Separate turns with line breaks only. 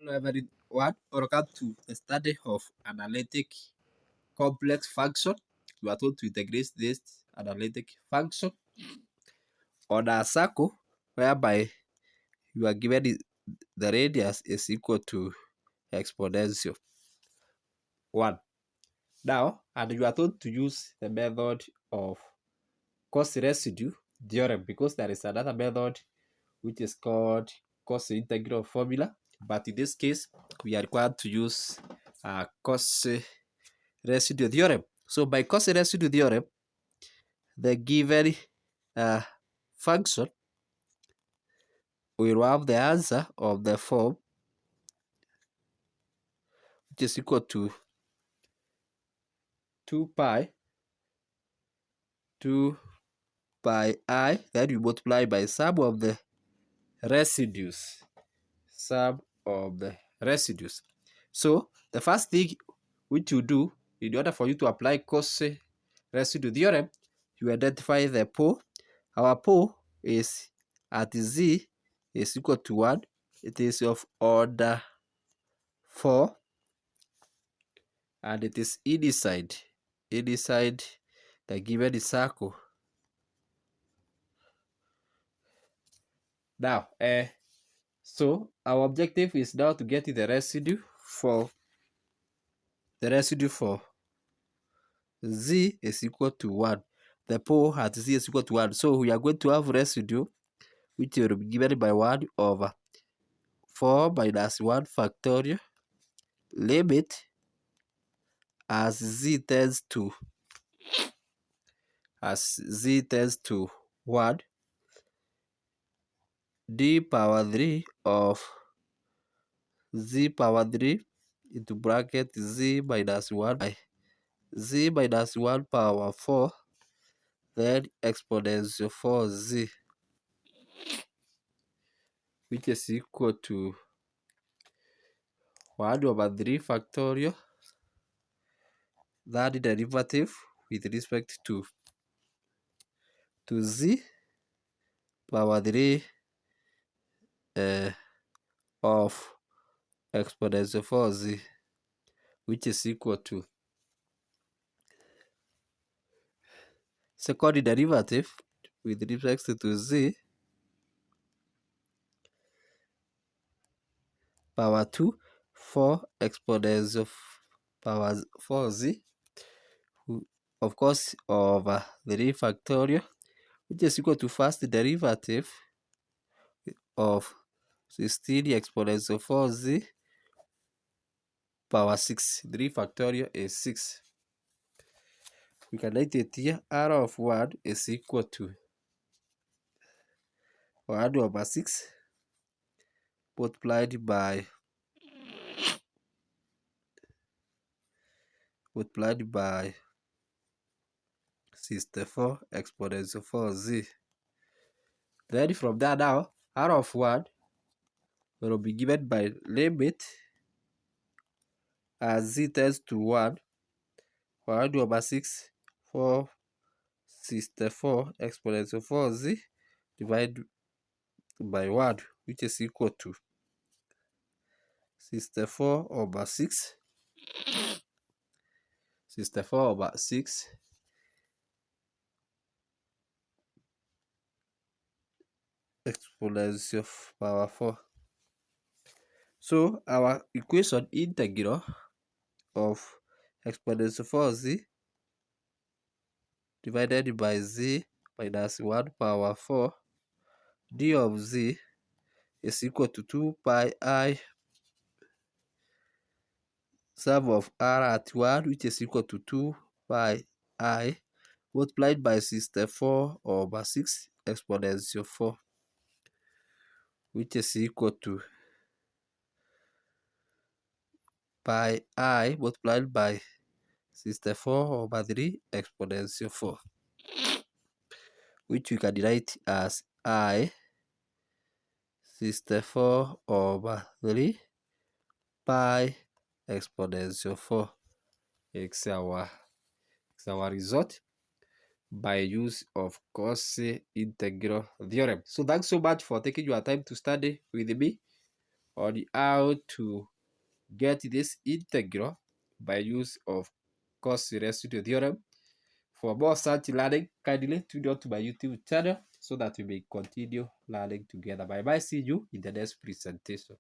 Hello everyone, welcome to the study of analytic complex function. We are told to integrate this analytic function on a circle whereby you are given the radius is equal to exponential 1. Now, and you are told to use the method of Cauchy residue theorem because there is another method which is called Cauchy integral formula. But in this case, we are required to use Cauchy residue theorem. So by Cauchy residue theorem, the given function will have the answer of the form which is equal to 2 pi I, then you multiply by sum of the residues. So the first thing which you do in order for you to apply Cauchy residue theorem, you identify the pole. Our pole is at z is equal to 1. It is of order 4 and it is inside the given circle. Now, so our objective is now to get the residue for z is equal to 1. The pole at z is equal to 1. So we are going to have residue which will be given by 1 over 4 minus 1 factorial limit as z tends to 1 d power 3 of z power 3 into bracket z minus 1 by z minus 1 power 4 then exponential 4z which is equal to 1 over 3 factorial that derivative with respect to z power 3 of exponential 4z which is equal to second derivative with respect to z power 2 4 exponential power 4z of course over 3 factorial which is equal to first derivative of 16 exponential 4z power 6. 3 factorial is 6. We can write it here. R of 1 is equal to 1 over 6 multiplied by 64 exponential 4z. Then from there now, R of 1 will be given by limit as z tends to 1 over 6 4 64 exponential 4z divided by 1 which is equal to 64 over 6 exponential power 4. So our equation integral of exponential 4z divided by z minus 1 power 4 d of z is equal to 2 pi I sum of r at 1 which is equal to 2 pi I multiplied by 64 over 6 exponential 4 which is equal to pi I multiplied by 64 over 3 exponential 4 which we can write as I 64 over 3 pi exponential 4 is our result by use of Cauchy integral theorem. So thanks so much for taking your time to study with me. on how to get this integral by use of Cauchy Residue Theorem. For more such learning, kindly tune on to my YouTube channel so that we may continue learning together. Bye bye. See you in the next presentation.